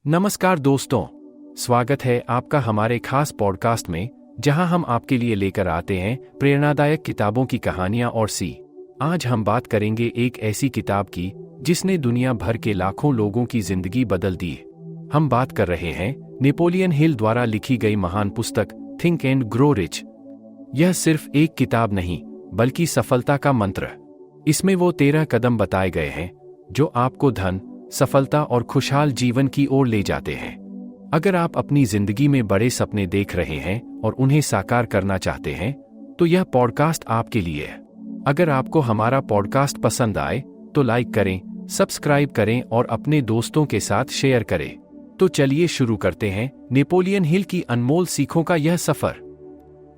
नमस्कार दोस्तों, स्वागत है आपका हमारे खास पॉडकास्ट में, जहां हम आपके लिए लेकर आते हैं प्रेरणादायक किताबों की कहानियां और सी। आज हम बात करेंगे एक ऐसी किताब की जिसने दुनिया भर के लाखों लोगों की जिंदगी बदल दी। हम बात कर रहे हैं नेपोलियन हिल द्वारा लिखी गई महान पुस्तक थिंक एंड ग्रो रिच। यह सिर्फ एक किताब नहीं, बल्कि सफलता का मंत्र। इसमें वो 13 कदम बताए गए हैं जो आपको धन, सफलता और खुशहाल जीवन की ओर ले जाते हैं। अगर आप अपनी जिंदगी में बड़े सपने देख रहे हैं और उन्हें साकार करना चाहते हैं, तो यह पॉडकास्ट आपके लिए है। अगर आपको हमारा पॉडकास्ट पसंद आए तो लाइक करें, सब्सक्राइब करें और अपने दोस्तों के साथ शेयर करें। तो चलिए शुरू करते हैं नेपोलियन हिल की अनमोल सीखों का यह सफर।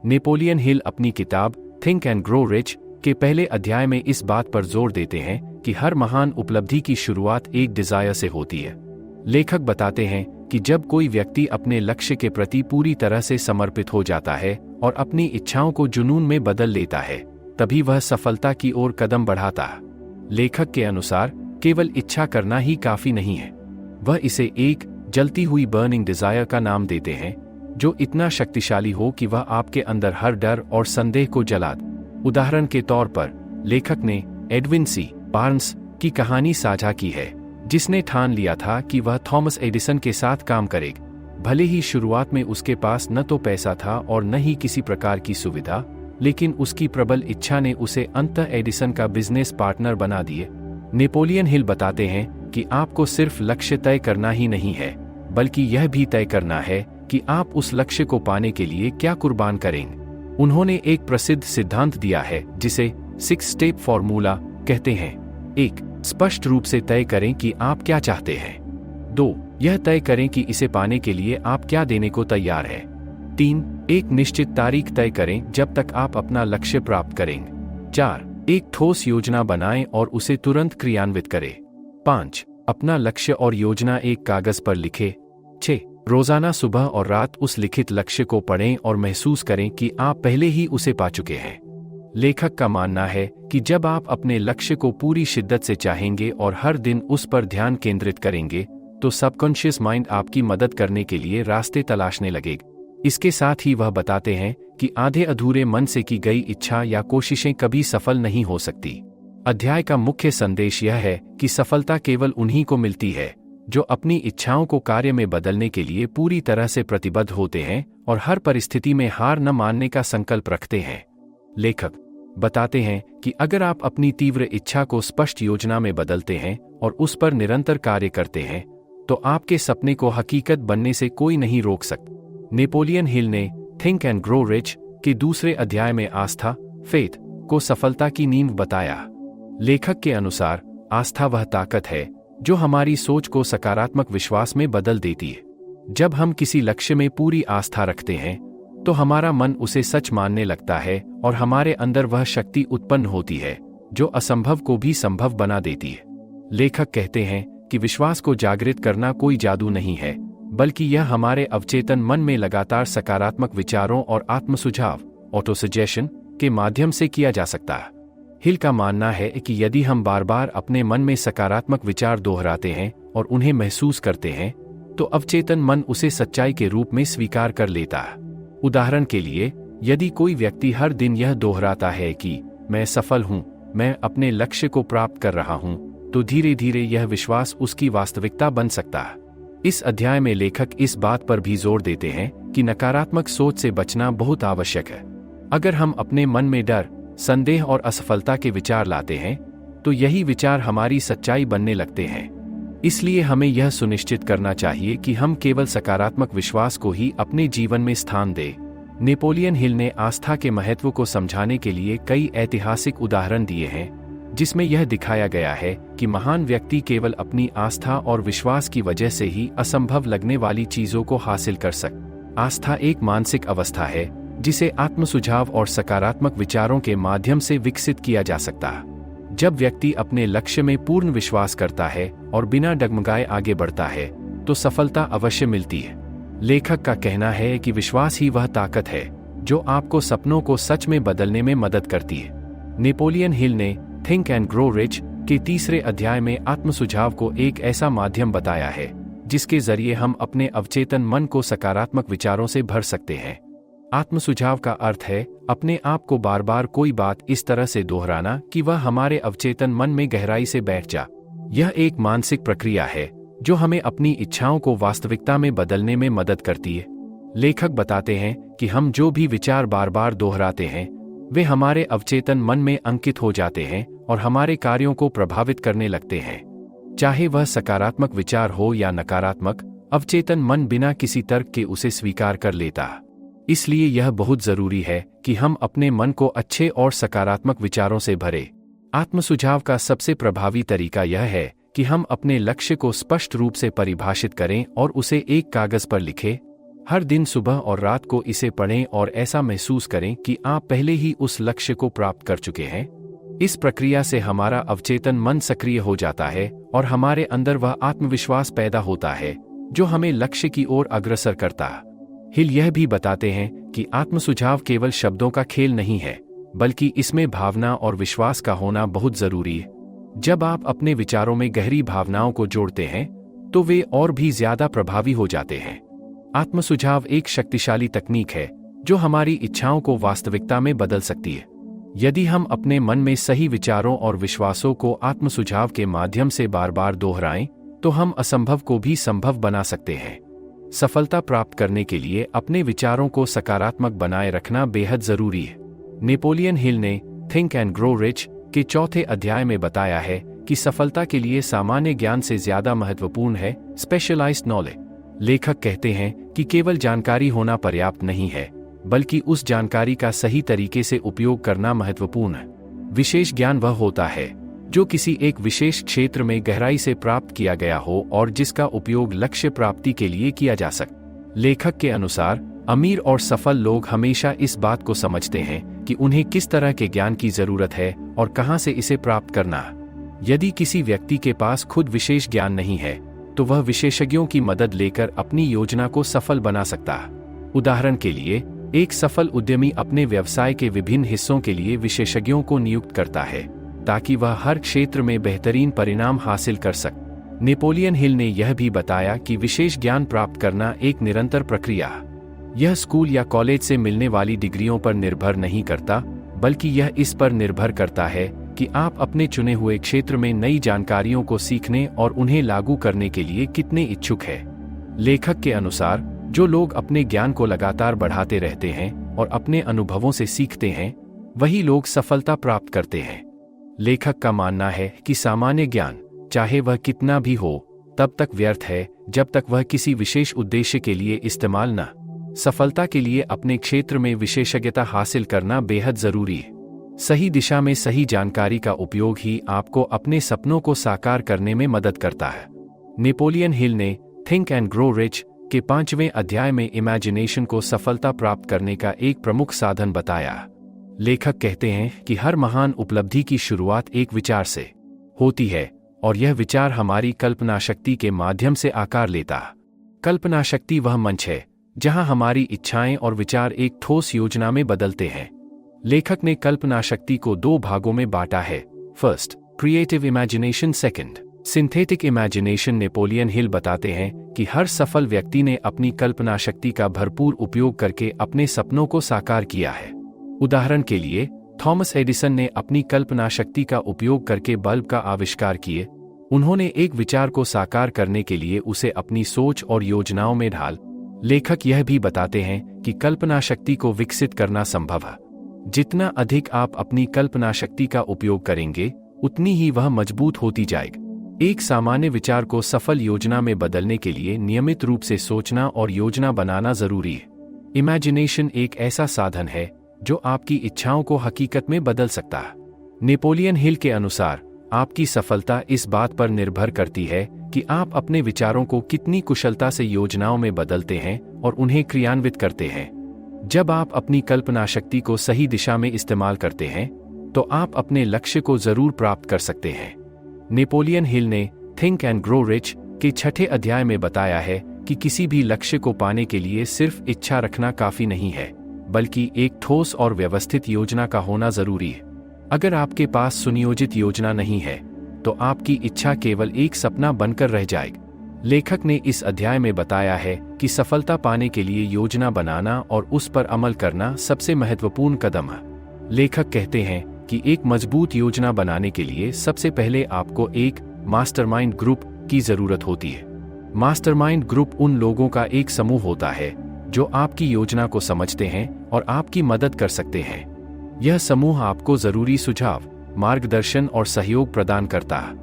नेपोलियन हिल अपनी किताब थिंक एंड ग्रो रिच के पहले अध्याय में इस बात पर जोर देते हैं कि हर महान उपलब्धि की शुरुआत एक डिजायर से होती है। लेखक बताते हैं कि जब कोई व्यक्ति अपने लक्ष्य के प्रति पूरी तरह से समर्पित हो जाता है और अपनी इच्छाओं को जुनून में बदल लेता है, तभी वह सफलता की ओर कदम बढ़ाता है। लेखक के अनुसार केवल इच्छा करना ही काफी नहीं है, वह इसे एक जलती हुई बर्निंग डिजायर का नाम देते हैं, जो इतना शक्तिशाली हो कि वह आपके अंदर हर डर और संदेह को जला दे। उदाहरण के तौर पर लेखक ने एडविन सी बार्न्स की कहानी साझा की है, जिसने ठान लिया था कि वह थॉमस एडिसन के साथ काम करेगा। भले ही शुरुआत में उसके पास न तो पैसा था और न ही किसी प्रकार की सुविधा, लेकिन उसकी प्रबल इच्छा ने उसे अंततः एडिसन का बिजनेस पार्टनर बना दिए। नेपोलियन हिल बताते हैं कि आपको सिर्फ लक्ष्य तय करना ही नहीं है, बल्कि यह भी तय करना है कि आप उस लक्ष्य को पाने के लिए क्या कुर्बान करेंगे। उन्होंने एक प्रसिद्ध सिद्धांत दिया है जिसे 6 स्टेप फॉर्मूला कहते हैं। 1. स्पष्ट रूप से तय करें कि आप क्या चाहते हैं। 2. यह तय करें कि इसे पाने के लिए आप क्या देने को तैयार हैं। 3. एक निश्चित तारीख तय करें जब तक आप अपना लक्ष्य प्राप्त करेंगे। 4. एक ठोस योजना बनाएं और उसे तुरंत क्रियान्वित करें। 5. अपना लक्ष्य और योजना एक कागज पर लिखें। 6. रोजाना सुबह और रात उस लिखित लक्ष्य को पढ़ें और महसूस करें कि आप पहले ही उसे पा चुके हैं। लेखक का मानना है कि जब आप अपने लक्ष्य को पूरी शिद्दत से चाहेंगे और हर दिन उस पर ध्यान केंद्रित करेंगे, तो सबकॉन्शियस माइंड आपकी मदद करने के लिए रास्ते तलाशने लगेगा। इसके साथ ही वह बताते हैं कि आधे अधूरे मन से की गई इच्छा या कोशिशें कभी सफल नहीं हो सकती। अध्याय का मुख्य संदेश यह है कि सफलता केवल उन्हीं को मिलती है जो अपनी इच्छाओं को कार्य में बदलने के लिए पूरी तरह से प्रतिबद्ध होते हैं और हर परिस्थिति में हार न मानने का संकल्प रखते हैं। लेखक बताते हैं कि अगर आप अपनी तीव्र इच्छा को स्पष्ट योजना में बदलते हैं और उस पर निरंतर कार्य करते हैं, तो आपके सपने को हकीकत बनने से कोई नहीं रोक सकता। नेपोलियन हिल ने थिंक एंड ग्रो रिच के दूसरे अध्याय में आस्था, फेथ को सफलता की नींव बताया। लेखक के अनुसार आस्था वह ताकत है जो हमारी सोच को सकारात्मक विश्वास में बदल देती है। जब हम किसी लक्ष्य में पूरी आस्था रखते हैं, तो हमारा मन उसे सच मानने लगता है और हमारे अंदर वह शक्ति उत्पन्न होती है जो असंभव को भी संभव बना देती है। लेखक कहते हैं कि विश्वास को जागृत करना कोई जादू नहीं है, बल्कि यह हमारे अवचेतन मन में लगातार सकारात्मक विचारों और आत्मसुझाव ऑटोसजेशन के माध्यम से किया जा सकता है। हिल का मानना है कि यदि हम बार बार अपने मन में सकारात्मक विचार दोहराते हैं और उन्हें महसूस करते हैं, तो अवचेतन मन उसे सच्चाई के रूप में स्वीकार कर लेता है। उदाहरण के लिए, यदि कोई व्यक्ति हर दिन यह दोहराता है कि मैं सफल हूं, मैं अपने लक्ष्य को प्राप्त कर रहा हूं, तो धीरे धीरे यह विश्वास उसकी वास्तविकता बन सकता है। इस अध्याय में लेखक इस बात पर भी जोर देते हैं कि नकारात्मक सोच से बचना बहुत आवश्यक है। अगर हम अपने मन में डर, संदेह और असफलता के विचार लाते हैं, तो यही विचार हमारी सच्चाई बनने लगते हैं। इसलिए हमें यह सुनिश्चित करना चाहिए कि हम केवल सकारात्मक विश्वास को ही अपने जीवन में स्थान दें। नेपोलियन हिल ने आस्था के महत्व को समझाने के लिए कई ऐतिहासिक उदाहरण दिए हैं, जिसमें यह दिखाया गया है कि महान व्यक्ति केवल अपनी आस्था और विश्वास की वजह से ही असंभव लगने वाली चीजों को हासिल कर सकते। आस्था एक मानसिक अवस्था है जिसे आत्मसुझाव और सकारात्मक विचारों के माध्यम से विकसित किया जा सकता है। जब व्यक्ति अपने लक्ष्य में पूर्ण विश्वास करता है और बिना डगमगाए आगे बढ़ता है, तो सफलता अवश्य मिलती है। लेखक का कहना है कि विश्वास ही वह ताकत है जो आपको सपनों को सच में बदलने में मदद करती है। नेपोलियन हिल ने थिंक एंड ग्रो रिच के तीसरे अध्याय में आत्मसुझाव को एक ऐसा माध्यम बताया है जिसके जरिए हम अपने अवचेतन मन को सकारात्मक विचारों से भर सकते हैं। आत्म सुझाव का अर्थ है अपने आप को बार बार कोई बात इस तरह से दोहराना कि वह हमारे अवचेतन मन में गहराई से बैठ जा। यह एक मानसिक प्रक्रिया है जो हमें अपनी इच्छाओं को वास्तविकता में बदलने में मदद करती है। लेखक बताते हैं कि हम जो भी विचार बार बार दोहराते हैं वे हमारे अवचेतन मन में अंकित हो जाते हैं और हमारे कार्यों को प्रभावित करने लगते हैं। चाहे वह सकारात्मक विचार हो या नकारात्मक, अवचेतन मन बिना किसी तर्क के उसे स्वीकार कर लेता। इसलिए यह बहुत जरूरी है कि हम अपने मन को अच्छे और सकारात्मक विचारों से भरें। आत्म सुझाव का सबसे प्रभावी तरीका यह है कि हम अपने लक्ष्य को स्पष्ट रूप से परिभाषित करें और उसे एक कागज पर लिखें। हर दिन सुबह और रात को इसे पढ़ें और ऐसा महसूस करें कि आप पहले ही उस लक्ष्य को प्राप्त कर चुके हैं। इस प्रक्रिया से हमारा अवचेतन मन सक्रिय हो जाता है और हमारे अंदर वह आत्मविश्वास पैदा होता है जो हमें लक्ष्य की ओर अग्रसर करता है। हिल यह भी बताते हैं कि आत्म सुझाव केवल शब्दों का खेल नहीं है, बल्कि इसमें भावना और विश्वास का होना बहुत जरूरी है। जब आप अपने विचारों में गहरी भावनाओं को जोड़ते हैं तो वे और भी ज्यादा प्रभावी हो जाते हैं। आत्म सुझाव एक शक्तिशाली तकनीक है जो हमारी इच्छाओं को वास्तविकता में बदल सकती है। यदि हम अपने मन में सही विचारों और विश्वासों को आत्म सुझाव के माध्यम से बार बार दोहराएं तो हम असंभव को भी संभव बना सकते हैं। सफलता प्राप्त करने के लिए अपने विचारों को सकारात्मक बनाए रखना बेहद जरूरी है। नेपोलियन हिल ने थिंक एंड ग्रो रिच के 4थे अध्याय में बताया है कि सफलता के लिए सामान्य ज्ञान से ज्यादा महत्वपूर्ण है स्पेशलाइज्ड नॉलेज। लेखक कहते हैं कि केवल जानकारी होना पर्याप्त नहीं है, बल्कि उस जानकारी का सही तरीके से उपयोग करना महत्वपूर्ण है। विशेष ज्ञान वह होता है जो किसी एक विशेष क्षेत्र में गहराई से प्राप्त किया गया हो और जिसका उपयोग लक्ष्य प्राप्ति के लिए किया जा सके। लेखक के अनुसार अमीर और सफल लोग हमेशा इस बात को समझते हैं कि उन्हें किस तरह के ज्ञान की जरूरत है और कहां से इसे प्राप्त करना है। यदि किसी व्यक्ति के पास खुद विशेष ज्ञान नहीं है तो वह विशेषज्ञों की मदद लेकर अपनी योजना को सफल बना सकता है। उदाहरण के लिए, एक सफल उद्यमी अपने व्यवसाय के विभिन्न हिस्सों के लिए विशेषज्ञों को नियुक्त करता है ताकि वह हर क्षेत्र में बेहतरीन परिणाम हासिल कर सके। नेपोलियन हिल ने यह भी बताया कि विशेष ज्ञान प्राप्त करना एक निरंतर प्रक्रिया है। यह स्कूल या कॉलेज से मिलने वाली डिग्रियों पर निर्भर नहीं करता, बल्कि यह इस पर निर्भर करता है कि आप अपने चुने हुए क्षेत्र में नई जानकारियों को सीखने और उन्हें लागू करने के लिए कितने इच्छुक हैं। लेखक के अनुसार जो लोग अपने ज्ञान को लगातार बढ़ाते रहते हैं और अपने अनुभवों से सीखते हैं, वही लोग सफलता प्राप्त करते हैं। लेखक का मानना है कि सामान्य ज्ञान, चाहे वह कितना भी हो, तब तक व्यर्थ है जब तक वह किसी विशेष उद्देश्य के लिए इस्तेमाल न। सफलता के लिए अपने क्षेत्र में विशेषज्ञता हासिल करना बेहद जरूरी है। सही दिशा में सही जानकारी का उपयोग ही आपको अपने सपनों को साकार करने में मदद करता है। नेपोलियन हिल ने थिंक एंड ग्रो रिच के 5वें अध्याय में इमेजिनेशन को सफलता प्राप्त करने का एक प्रमुख साधन बताया। लेखक कहते हैं कि हर महान उपलब्धि की शुरुआत एक विचार से होती है और यह विचार हमारी कल्पना शक्ति के माध्यम से आकार लेता है। कल्पना शक्ति वह मंच है जहां हमारी इच्छाएं और विचार एक ठोस योजना में बदलते हैं। लेखक ने कल्पना शक्ति को 2 भागों में बांटा है। First, creative imagination, second, synthetic imagination. Napoleon Hill बताते हैं कि हर सफल व्यक्ति ने अपनी कल्पना शक्ति का भरपूर उपयोग करके अपने सपनों को साकार किया है। उदाहरण के लिए, थॉमस एडिसन ने अपनी कल्पना शक्ति का उपयोग करके बल्ब का आविष्कार किए। उन्होंने एक विचार को साकार करने के लिए उसे अपनी सोच और योजनाओं में ढाल। लेखक यह भी बताते हैं कि कल्पना शक्ति को विकसित करना संभव है। जितना अधिक आप अपनी कल्पना शक्ति का उपयोग करेंगे, उतनी ही वह मजबूत होती जाएगी। एक सामान्य विचार को सफल योजना में बदलने के लिए नियमित रूप से सोचना और योजना बनाना जरूरी है। इमेजिनेशन एक ऐसा साधन है जो आपकी इच्छाओं को हकीकत में बदल सकता है। नेपोलियन हिल के अनुसार आपकी सफलता इस बात पर निर्भर करती है कि आप अपने विचारों को कितनी कुशलता से योजनाओं में बदलते हैं और उन्हें क्रियान्वित करते हैं। जब आप अपनी कल्पना शक्ति को सही दिशा में इस्तेमाल करते हैं, तो आप अपने लक्ष्य को जरूर प्राप्त कर सकते हैं। नेपोलियन हिल ने थिंक एंड ग्रो रिच के 6ठे अध्याय में बताया है कि किसी भी लक्ष्य को पाने के लिए सिर्फ इच्छा रखना काफी नहीं है, बल्कि एक ठोस और व्यवस्थित योजना का होना जरूरी है। अगर आपके पास सुनियोजित योजना नहीं है, तो आपकी इच्छा केवल एक सपना बनकर रह जाएगी। लेखक ने इस अध्याय में बताया है कि सफलता पाने के लिए योजना बनाना और उस पर अमल करना सबसे महत्वपूर्ण कदम है। लेखक कहते हैं कि एक मजबूत योजना बनाने के लिए सबसे पहले आपको एक मास्टरमाइंड ग्रुप की जरूरत होती है। मास्टरमाइंड ग्रुप उन लोगों का एक समूह होता है जो आपकी योजना को समझते हैं और आपकी मदद कर सकते हैं। यह समूह आपको जरूरी सुझाव, मार्गदर्शन और सहयोग प्रदान करता है।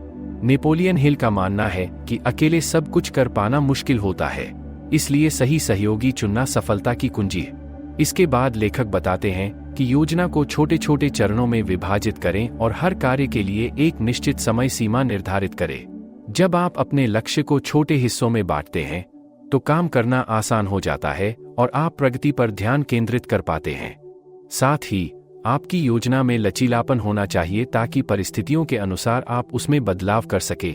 नेपोलियन हिल का मानना है कि अकेले सब कुछ कर पाना मुश्किल होता है, इसलिए सही सहयोगी चुनना सफलता की कुंजी है। इसके बाद लेखक बताते हैं कि योजना को छोटे छोटे चरणों में विभाजित करें और हर कार्य के लिए एक निश्चित समय सीमा निर्धारित करें। जब आप अपने लक्ष्य को छोटे हिस्सों में बांटते हैं तो काम करना आसान हो जाता है और आप प्रगति पर ध्यान केंद्रित कर पाते हैं। साथ ही आपकी योजना में लचीलापन होना चाहिए ताकि परिस्थितियों के अनुसार आप उसमें बदलाव कर सके।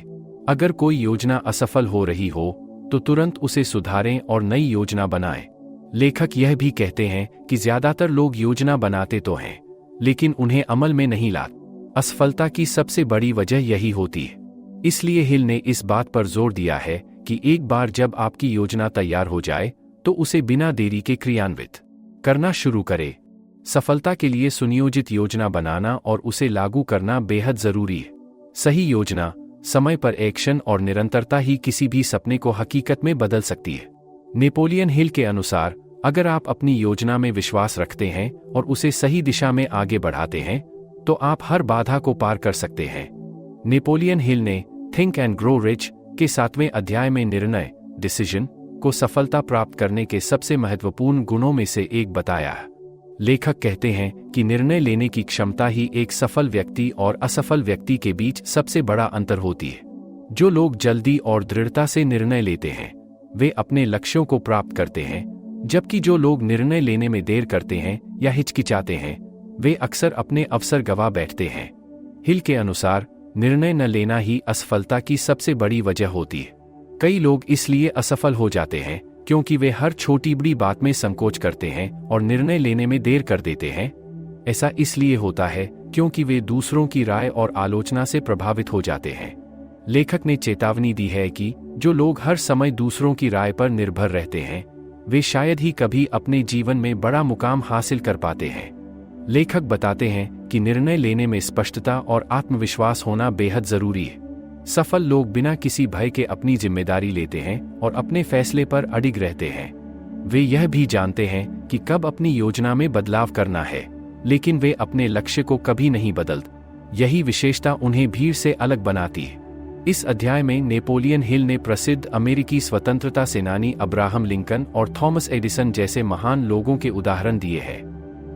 अगर कोई योजना असफल हो रही हो तो तुरंत उसे सुधारें और नई योजना बनाएं। लेखक यह भी कहते हैं कि ज्यादातर लोग योजना बनाते तो हैं, लेकिन उन्हें अमल में नहीं लाते। असफलता की सबसे बड़ी वजह यही होती है। इसलिए हिल ने इस बात पर जोर दिया है कि एक बार जब आपकी योजना तैयार हो जाए तो उसे बिना देरी के क्रियान्वित करना शुरू करें। सफलता के लिए सुनियोजित योजना बनाना और उसे लागू करना बेहद जरूरी है। सही योजना, समय पर एक्शन और निरंतरता ही किसी भी सपने को हकीकत में बदल सकती है। नेपोलियन हिल के अनुसार अगर आप अपनी योजना में विश्वास रखते हैं और उसे सही दिशा में आगे बढ़ाते हैं तो आप हर बाधा को पार कर सकते हैं। नेपोलियन हिल ने थिंक एंड ग्रो रिच के 7वें अध्याय में निर्णय, डिसीजन को सफलता प्राप्त करने के सबसे महत्वपूर्ण गुणों में से एक बताया है। लेखक कहते हैं कि निर्णय लेने की क्षमता ही एक सफल व्यक्ति और असफल व्यक्ति के बीच सबसे बड़ा अंतर होती है। जो लोग जल्दी और दृढ़ता से निर्णय लेते हैं वे अपने लक्ष्यों को प्राप्त करते हैं, जबकि जो लोग निर्णय लेने में देर करते हैं या हिचकिचाते हैं वे अक्सर अपने अवसर गंवा बैठते हैं। हिल के अनुसार निर्णय न लेना ही असफलता की सबसे बड़ी वजह होती है। कई लोग इसलिए असफल हो जाते हैं क्योंकि वे हर छोटी बड़ी बात में संकोच करते हैं और निर्णय लेने में देर कर देते हैं। ऐसा इसलिए होता है क्योंकि वे दूसरों की राय और आलोचना से प्रभावित हो जाते हैं। लेखक ने चेतावनी दी है कि जो लोग हर समय दूसरों की राय पर निर्भर रहते हैं वे शायद ही कभी अपने जीवन में बड़ा मुकाम हासिल कर पाते हैं। लेखक बताते हैं कि निर्णय लेने में स्पष्टता और आत्मविश्वास होना बेहद जरूरी है। सफल लोग बिना किसी भय के अपनी जिम्मेदारी लेते हैं और अपने फैसले पर अडिग रहते हैं। वे यह भी जानते हैं कि कब अपनी योजना में बदलाव करना है, लेकिन वे अपने लक्ष्य को कभी नहीं बदलते। यही विशेषता उन्हें भीड़ से अलग बनाती है। इस अध्याय में नेपोलियन हिल ने प्रसिद्ध अमेरिकी स्वतंत्रता सेनानी अब्राहम लिंकन और थॉमस एडिसन जैसे महान लोगों के उदाहरण दिए हैं।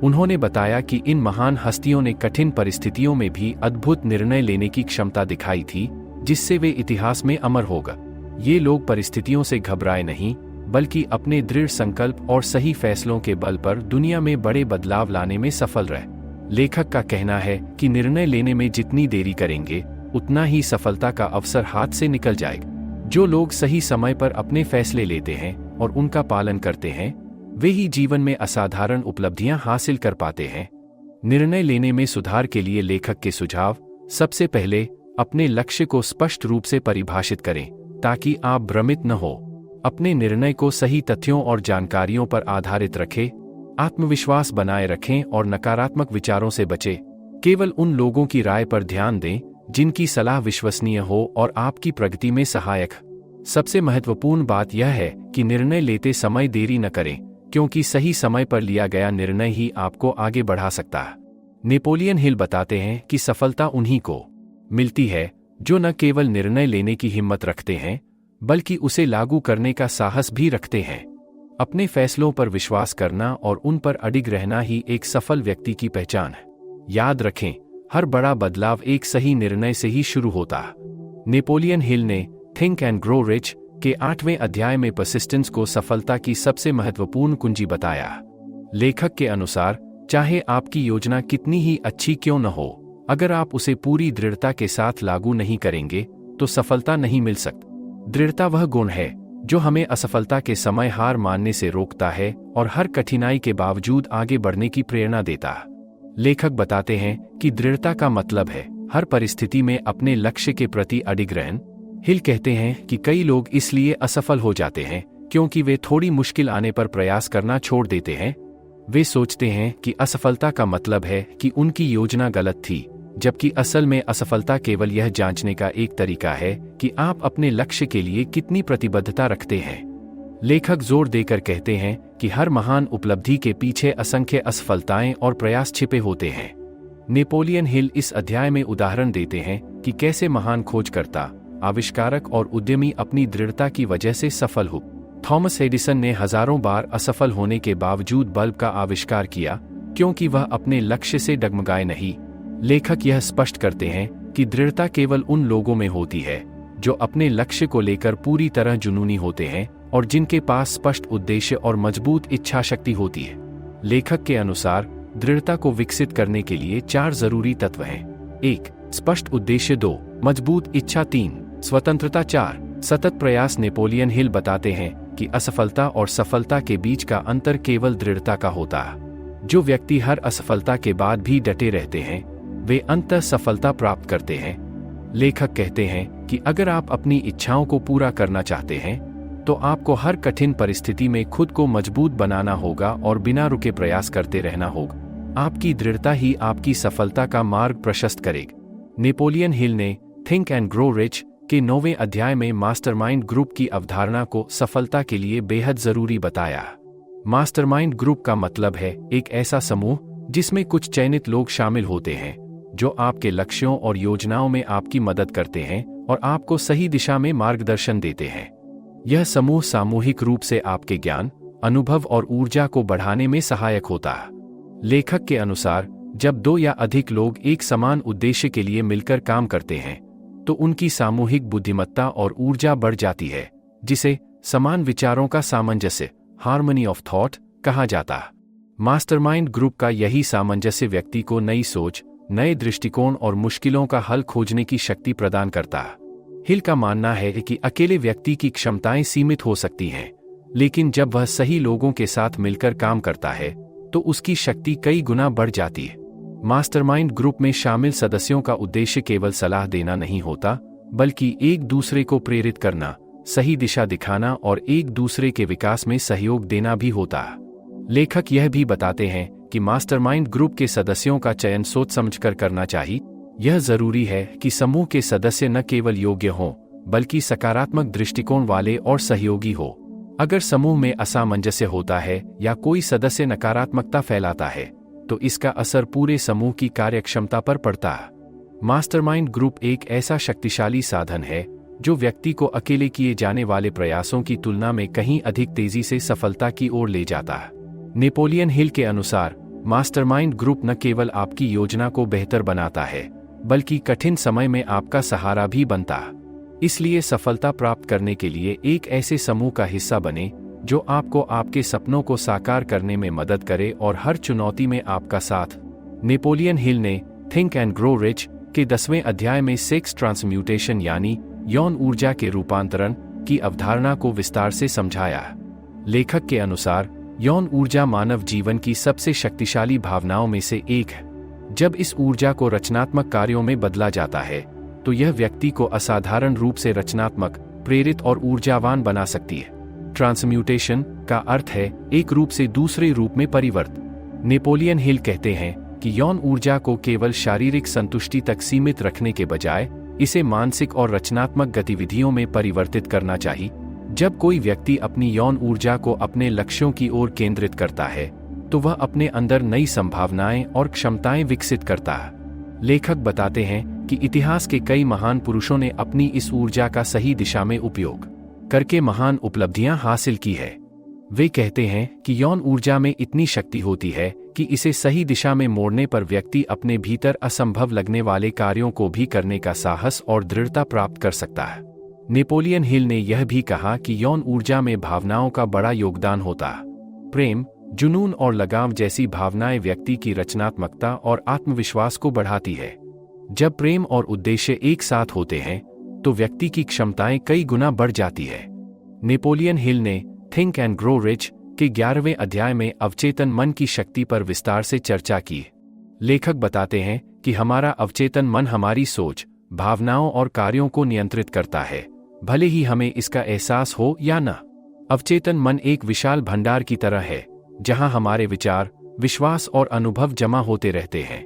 उन्होंने बताया कि इन महान हस्तियों ने कठिन परिस्थितियों में भी अद्भुत निर्णय लेने की क्षमता दिखाई थी, जिससे वे इतिहास में अमर होगा। ये लोग परिस्थितियों से घबराए नहीं, बल्कि अपने दृढ़ संकल्प और सही फैसलों के बल पर दुनिया में बड़े बदलाव लाने में सफल रहे। लेखक का कहना है कि निर्णय लेने में जितनी देरी करेंगे, उतना ही सफलता का अवसर हाथ से निकल जाएगा। जो लोग सही समय पर अपने फैसले लेते हैं और उनका पालन करते हैं, वे ही जीवन में असाधारण उपलब्धियां हासिल कर पाते हैं। निर्णय लेने में सुधार के लिए लेखक के सुझाव: सबसे पहले अपने लक्ष्य को स्पष्ट रूप से परिभाषित करें ताकि आप भ्रमित न हो। अपने निर्णय को सही तथ्यों और जानकारियों पर आधारित रखें। आत्मविश्वास बनाए रखें और नकारात्मक विचारों से बचें। केवल उन लोगों की राय पर ध्यान दें जिनकी सलाह विश्वसनीय हो और आपकी प्रगति में सहायक। सबसे महत्वपूर्ण बात यह है कि निर्णय लेते समय देरी न करें, क्योंकि सही समय पर लिया गया निर्णय ही आपको आगे बढ़ा सकता है। नेपोलियन हिल बताते हैं कि सफलता उन्हीं को मिलती है जो न केवल निर्णय लेने की हिम्मत रखते हैं, बल्कि उसे लागू करने का साहस भी रखते हैं। अपने फैसलों पर विश्वास करना और उन पर अडिग रहना ही एक सफल व्यक्ति की पहचान है। याद रखें, हर बड़ा बदलाव एक सही निर्णय से ही शुरू होता है। नेपोलियन हिल ने थिंक एंड ग्रो रिच के 8वें अध्याय में परसिस्टेंस को सफलता की सबसे महत्वपूर्ण कुंजी बताया। लेखक के अनुसार, चाहे आपकी योजना कितनी ही अच्छी क्यों न हो, अगर आप उसे पूरी दृढ़ता के साथ लागू नहीं करेंगे तो सफलता नहीं मिल सकती। दृढ़ता वह गुण है जो हमें असफलता के समय हार मानने से रोकता है और हर कठिनाई के बावजूद आगे बढ़ने की प्रेरणा देता है। लेखक बताते हैं कि दृढ़ता का मतलब है हर परिस्थिति में अपने लक्ष्य के प्रति अडिग रहना। हिल कहते हैं कि कई लोग इसलिए असफल हो जाते हैं क्योंकि वे थोड़ी मुश्किल आने पर प्रयास करना छोड़ देते हैं। वे सोचते हैं कि असफलता का मतलब है कि उनकी योजना गलत थी, जबकि असल में असफलता केवल यह जांचने का एक तरीका है कि आप अपने लक्ष्य के लिए कितनी प्रतिबद्धता रखते हैं। लेखक जोर देकर कहते हैं कि हर महान उपलब्धि के पीछे असंख्य असफलताएं और प्रयास छिपे होते हैं। नेपोलियन हिल इस अध्याय में उदाहरण देते हैं कि कैसे महान खोजकर्ता, आविष्कारक और उद्यमी अपनी दृढ़ता की वजह से सफल हो। थॉमस एडिसन ने हजारों बार असफल होने के बावजूद बल्ब का आविष्कार किया क्योंकि वह अपने लक्ष्य से डगमगाए नहीं। लेखक यह स्पष्ट करते हैं कि दृढ़ता केवल उन लोगों में होती है जो अपने लक्ष्य को लेकर पूरी तरह जुनूनी होते हैं और जिनके पास स्पष्ट उद्देश्य और मजबूत इच्छा शक्ति होती है। लेखक के अनुसार दृढ़ता को विकसित करने के लिए 4 जरूरी तत्व हैं। 1. स्पष्ट उद्देश्य। 2. मजबूत इच्छा। 3. स्वतंत्रता। 4. सतत प्रयास। नेपोलियन हिल बताते हैं कि असफलता और सफलता के बीच का अंतर केवल दृढ़ता का होता है। जो व्यक्ति हर असफलता के बाद भी डटे रहते हैं वे अंततः सफलता प्राप्त करते हैं। लेखक कहते हैं कि अगर आप अपनी इच्छाओं को पूरा करना चाहते हैं तो आपको हर कठिन परिस्थिति में खुद को मजबूत बनाना होगा और बिना रुके प्रयास करते रहना होगा। आपकी दृढ़ता ही आपकी सफलता का मार्ग प्रशस्त करेगी। नेपोलियन हिल ने थिंक एंड ग्रो रिच के 9वें अध्याय में मास्टरमाइंड ग्रुप की अवधारणा को सफलता के लिए बेहद जरूरी बताया। मास्टरमाइंड ग्रुप का मतलब है एक ऐसा समूह जिसमें कुछ चयनित लोग शामिल होते हैं जो आपके लक्ष्यों और योजनाओं में आपकी मदद करते हैं और आपको सही दिशा में मार्गदर्शन देते हैं। यह समूह सामूहिक रूप से आपके ज्ञान, अनुभव और ऊर्जा को बढ़ाने में सहायक होता है। लेखक के अनुसार जब 2 या अधिक लोग एक समान उद्देश्य के लिए मिलकर काम करते हैं तो उनकी सामूहिक बुद्धिमत्ता और ऊर्जा बढ़ जाती है, जिसे समान विचारों का सामंजस्य, हार्मनी ऑफ थॉट, कहा जाता है। मास्टरमाइंड ग्रुप का यही सामंजस्य व्यक्ति को नई सोच, नए दृष्टिकोण और मुश्किलों का हल खोजने की शक्ति प्रदान करता है। हिल का मानना है कि अकेले व्यक्ति की क्षमताएं सीमित हो सकती हैं, लेकिन जब वह सही लोगों के साथ मिलकर काम करता है तो उसकी शक्ति कई गुना बढ़ जाती है। मास्टरमाइंड ग्रुप में शामिल सदस्यों का उद्देश्य केवल सलाह देना नहीं होता, बल्कि एक दूसरे को प्रेरित करना, सही दिशा दिखाना और एक दूसरे के विकास में सहयोग देना भी होता है। लेखक यह भी बताते हैं कि मास्टरमाइंड ग्रुप के सदस्यों का चयन सोच समझकर करना चाहिए। यह जरूरी है कि समूह के सदस्य न केवल योग्य हों, बल्कि सकारात्मक दृष्टिकोण वाले और सहयोगी हो। अगर समूह में असामंजस्य होता है या कोई सदस्य नकारात्मकता फैलाता है तो इसका असर पूरे समूह की कार्यक्षमता पर पड़ता है। मास्टरमाइंड ग्रुप एक ऐसा शक्तिशाली साधन है जो व्यक्ति को अकेले किए जाने वाले प्रयासों की तुलना में कहीं अधिक तेजी से सफलता की ओर ले जाता है। नेपोलियन हिल के अनुसार मास्टरमाइंड ग्रुप न केवल आपकी योजना को बेहतर बनाता है, बल्कि कठिन समय में आपका सहारा भी बनता है। इसलिए सफलता प्राप्त करने के लिए एक ऐसे समूह का हिस्सा बने जो आपको आपके सपनों को साकार करने में मदद करे और हर चुनौती में आपका साथ। नेपोलियन हिल ने थिंक एंड ग्रो रिच के 10वें अध्याय में सेक्स ट्रांसम्यूटेशन यानी यौन ऊर्जा के रूपांतरण की अवधारणा को विस्तार से समझाया। लेखक के अनुसार यौन ऊर्जा मानव जीवन की सबसे शक्तिशाली भावनाओं में से एक है। जब इस ऊर्जा को रचनात्मक कार्यों में बदला जाता है तो यह व्यक्ति को असाधारण रूप से रचनात्मक, प्रेरित और ऊर्जावान बना सकती है। ट्रांसम्यूटेशन का अर्थ है एक रूप से दूसरे रूप में परिवर्तन। नेपोलियन हिल कहते हैं कि यौन ऊर्जा को केवल शारीरिक संतुष्टि तक सीमित रखने के बजाय इसे मानसिक और रचनात्मक गतिविधियों में परिवर्तित करना चाहिए। जब कोई व्यक्ति अपनी यौन ऊर्जा को अपने लक्ष्यों की ओर केंद्रित करता है तो वह अपने अंदर नई संभावनाएं और क्षमताएं विकसित करता है। लेखक बताते हैं कि इतिहास के कई महान पुरुषों ने अपनी इस ऊर्जा का सही दिशा में उपयोग करके महान उपलब्धियां हासिल की है। वे कहते हैं कि यौन ऊर्जा में इतनी शक्ति होती है कि इसे सही दिशा में मोड़ने पर व्यक्ति अपने भीतर असंभव लगने वाले कार्यों को भी करने का साहस और दृढ़ता प्राप्त कर सकता है। नेपोलियन हिल ने यह भी कहा कि यौन ऊर्जा में भावनाओं का बड़ा योगदान होता है। प्रेम, जुनून और लगाव जैसी भावनाएं व्यक्ति की रचनात्मकता और आत्मविश्वास को बढ़ाती है। जब प्रेम और उद्देश्य एक साथ होते हैं तो व्यक्ति की क्षमताएं कई गुना बढ़ जाती है। नेपोलियन हिल ने थिंक एंड ग्रो रिच के 11वें अध्याय में अवचेतन मन की शक्ति पर विस्तार से चर्चा की। लेखक बताते हैं कि हमारा अवचेतन मन हमारी सोच, भावनाओं और कार्यों को नियंत्रित करता है भले ही हमें इसका एहसास हो या न। अवचेतन मन एक विशाल भंडार की तरह है, जहां हमारे विचार, विश्वास और अनुभव जमा होते रहते हैं।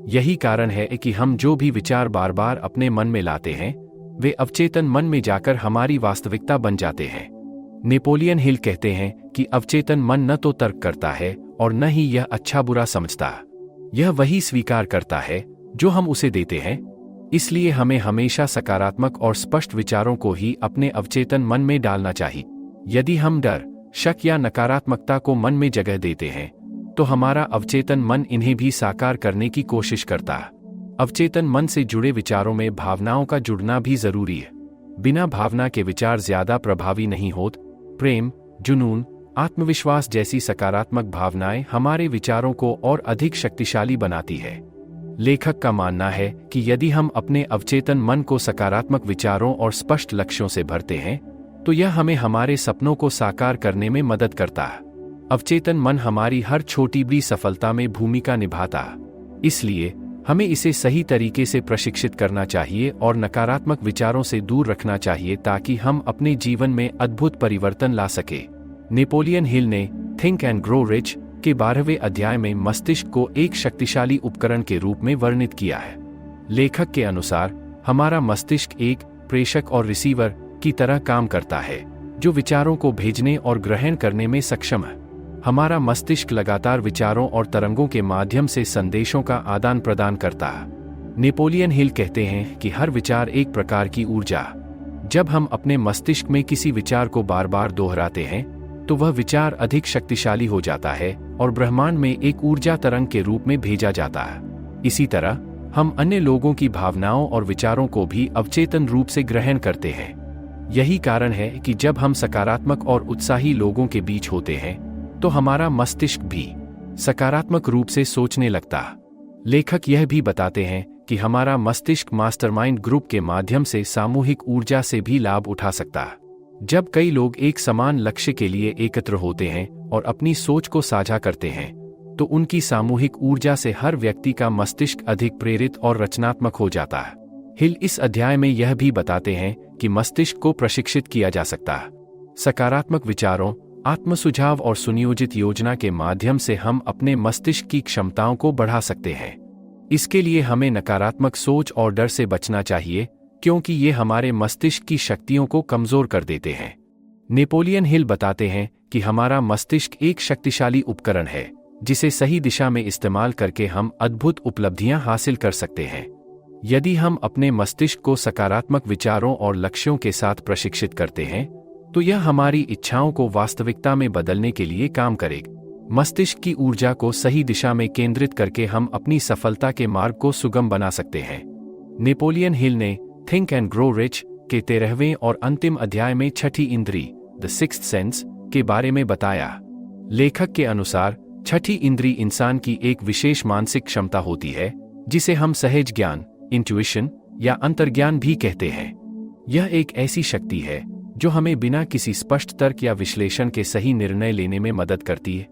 यही कारण है कि हम जो भी विचार बार बार अपने मन में लाते हैं, वे अवचेतन मन में जाकर हमारी वास्तविकता बन जाते हैं। नेपोलियन हिल कहते हैं कि अवचेतन मन न तो तर्क करता है और न ही यह अच्छा बुरा समझता, यह वही स्वीकार करता है जो हम उसे देते हैं। इसलिए हमें हमेशा सकारात्मक और स्पष्ट विचारों को ही अपने अवचेतन मन में डालना चाहिए। यदि हम डर, शक या नकारात्मकता को मन में जगह देते हैं, तो हमारा अवचेतन मन इन्हें भी साकार करने की कोशिश करता है। अवचेतन मन से जुड़े विचारों में भावनाओं का जुड़ना भी जरूरी है। बिना भावना के विचार ज्यादा प्रभावी नहीं होते। प्रेम, जुनून, आत्मविश्वास जैसी सकारात्मक भावनाएं हमारे विचारों को और अधिक शक्तिशाली बनाती है। लेखक का मानना है कि यदि हम अपने अवचेतन मन को सकारात्मक विचारों और स्पष्ट लक्ष्यों से भरते हैं, तो यह हमें हमारे सपनों को साकार करने में मदद करता है। अवचेतन मन हमारी हर छोटी बड़ी सफलता में भूमिका निभाता है, इसलिए हमें इसे सही तरीके से प्रशिक्षित करना चाहिए और नकारात्मक विचारों से दूर रखना चाहिए ताकि हम अपने जीवन में अद्भुत परिवर्तन ला सके। नेपोलियन हिल ने थिंक एंड ग्रो रिच के 12वें अध्याय में मस्तिष्क को एक शक्तिशाली उपकरण के रूप में वर्णित किया है। लेखक के अनुसार हमारा मस्तिष्क एक प्रेषक और रिसीवर की तरह काम करता है, जो विचारों को भेजने और ग्रहण करने में सक्षम है। हमारा मस्तिष्क लगातार विचारों और तरंगों के माध्यम से संदेशों का आदान प्रदान करता है। नेपोलियन हिल कहते हैं कि हर विचार एक प्रकार की ऊर्जा। जब हम अपने मस्तिष्क में किसी विचार को बार बार दोहराते हैं, तो वह विचार अधिक शक्तिशाली हो जाता है और ब्रह्मांड में एक ऊर्जा तरंग के रूप में भेजा जाता है। इसी तरह हम अन्य लोगों की भावनाओं और विचारों को भी अवचेतन रूप से ग्रहण करते हैं। यही कारण है कि जब हम सकारात्मक और उत्साही लोगों के बीच होते हैं, तो हमारा मस्तिष्क भी सकारात्मक रूप से सोचने लगता है। लेखक यह भी बताते हैं कि हमारा मस्तिष्क मास्टरमाइंड ग्रुप के माध्यम से सामूहिक ऊर्जा से भी लाभ उठा सकता है। जब कई लोग एक समान लक्ष्य के लिए एकत्र होते हैं और अपनी सोच को साझा करते हैं, तो उनकी सामूहिक ऊर्जा से हर व्यक्ति का मस्तिष्क अधिक प्रेरित और रचनात्मक हो जाता है। हिल इस अध्याय में यह भी बताते हैं कि मस्तिष्क को प्रशिक्षित किया जा सकता है। सकारात्मक विचारों, आत्मसुझाव और सुनियोजित योजना के माध्यम से हम अपने मस्तिष्क की क्षमताओं को बढ़ा सकते हैं। इसके लिए हमें नकारात्मक सोच और डर से बचना चाहिए, क्योंकि ये हमारे मस्तिष्क की शक्तियों को कमजोर कर देते हैं। नेपोलियन हिल बताते हैं कि हमारा मस्तिष्क एक शक्तिशाली उपकरण है, जिसे सही दिशा में इस्तेमाल करके हम अद्भुत उपलब्धियां हासिल कर सकते हैं। यदि हम अपने मस्तिष्क को सकारात्मक विचारों और लक्ष्यों के साथ प्रशिक्षित करते हैं, तो यह हमारी इच्छाओं को वास्तविकता में बदलने के लिए काम करेगा। मस्तिष्क की ऊर्जा को सही दिशा में केंद्रित करके हम अपनी सफलता के मार्ग को सुगम बना सकते हैं। नेपोलियन हिल ने थिंक एंड ग्रो रिच के 13वें और अंतिम अध्याय में छठी इंद्री, द सिक्स्थ सेंस, के बारे में बताया। लेखक के अनुसार छठी इंद्री इंसान की एक विशेष मानसिक क्षमता होती है, जिसे हम सहज ज्ञान, इंट्यूइशन या अंतर्ज्ञान भी कहते हैं। यह एक ऐसी शक्ति है जो हमें बिना किसी स्पष्ट तर्क या विश्लेषण के सही निर्णय लेने में मदद करती है।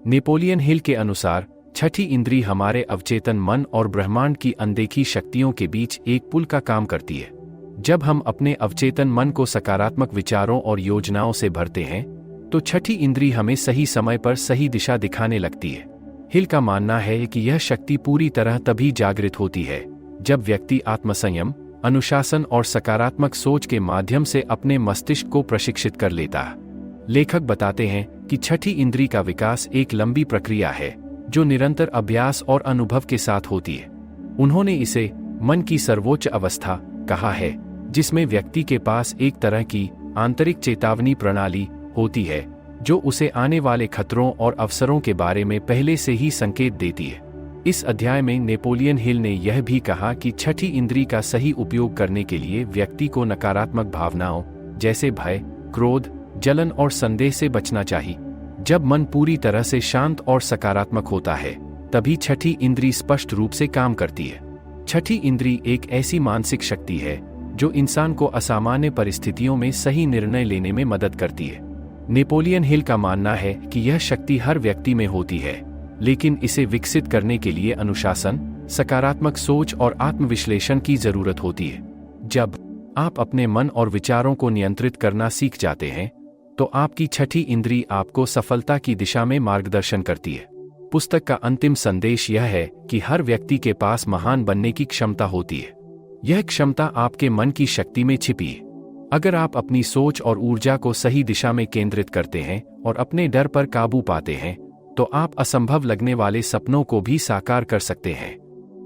नेपोलियन हिल के अनुसार छठी इंद्री हमारे अवचेतन मन और ब्रह्मांड की अनदेखी शक्तियों के बीच एक पुल का काम करती है। जब हम अपने अवचेतन मन को सकारात्मक विचारों और योजनाओं से भरते हैं, तो छठी इंद्री हमें सही समय पर सही दिशा दिखाने लगती है। हिल का मानना है कि यह शक्ति पूरी तरह तभी जागृत होती है जब व्यक्ति आत्मसंयम, अनुशासन और सकारात्मक सोच के माध्यम से अपने मस्तिष्क को प्रशिक्षित कर लेता है। लेखक बताते हैं कि छठी इंद्री का विकास एक लंबी प्रक्रिया है, जो निरंतर अभ्यास और अनुभव के साथ होती है। उन्होंने इसे मन की सर्वोच्च अवस्था कहा है, जिसमें व्यक्ति के पास एक तरह की आंतरिक चेतावनी प्रणाली होती है, जो उसे आने वाले खतरों और अवसरों के बारे में पहले से ही संकेत देती है। इस अध्याय में नेपोलियन हिल ने यह भी कहा कि छठी इंद्री का सही उपयोग करने के लिए व्यक्ति को नकारात्मक भावनाओं जैसे भय, क्रोध, जलन और संदेह से बचना चाहिए। जब मन पूरी तरह से शांत और सकारात्मक होता है, तभी छठी इंद्री स्पष्ट रूप से काम करती है। छठी इंद्री एक ऐसी मानसिक शक्ति है जो इंसान को असामान्य परिस्थितियों में सही निर्णय लेने में मदद करती है। नेपोलियन हिल का मानना है कि यह शक्ति हर व्यक्ति में होती है, लेकिन इसे विकसित करने के लिए अनुशासन, सकारात्मक सोच और आत्मविश्लेषण की जरूरत होती है। जब आप अपने मन और विचारों को नियंत्रित करना सीख जाते हैं, तो आपकी छठी इंद्री आपको सफलता की दिशा में मार्गदर्शन करती है। पुस्तक का अंतिम संदेश यह है कि हर व्यक्ति के पास महान बनने की क्षमता होती है। यह क्षमता आपके मन की शक्ति में छिपी है। अगर आप अपनी सोच और ऊर्जा को सही दिशा में केंद्रित करते हैं और अपने डर पर काबू पाते हैं, तो आप असंभव लगने वाले सपनों को भी साकार कर सकते हैं।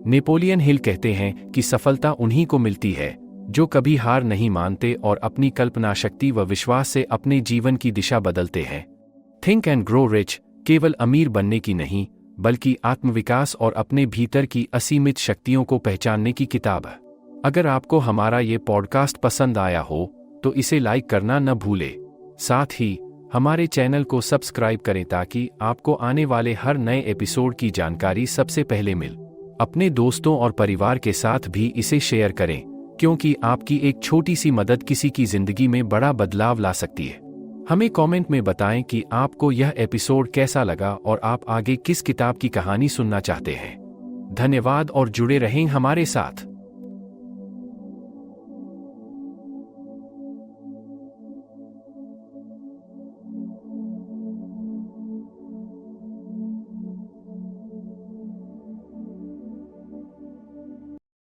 नेपोलियन हिल कहते हैं कि सफलता उन्हीं को मिलती है जो कभी हार नहीं मानते और अपनी कल्पना शक्ति व विश्वास से अपने जीवन की दिशा बदलते हैं। थिंक एंड ग्रो रिच केवल अमीर बनने की नहीं, बल्कि आत्मविकास और अपने भीतर की असीमित शक्तियों को पहचानने की किताब है। अगर आपको हमारा ये पॉडकास्ट पसंद आया हो तो इसे लाइक करना न भूलें। साथ ही हमारे चैनल को सब्सक्राइब करें ताकि आपको आने वाले हर नए एपिसोड की जानकारी सबसे पहले मिल। अपने दोस्तों और परिवार के साथ भी इसे शेयर करें, क्योंकि आपकी एक छोटी सी मदद किसी की जिंदगी में बड़ा बदलाव ला सकती है। हमें कमेंट में बताएं कि आपको यह एपिसोड कैसा लगा और आप आगे किस किताब की कहानी सुनना चाहते हैं। धन्यवाद और जुड़े रहें हमारे साथ।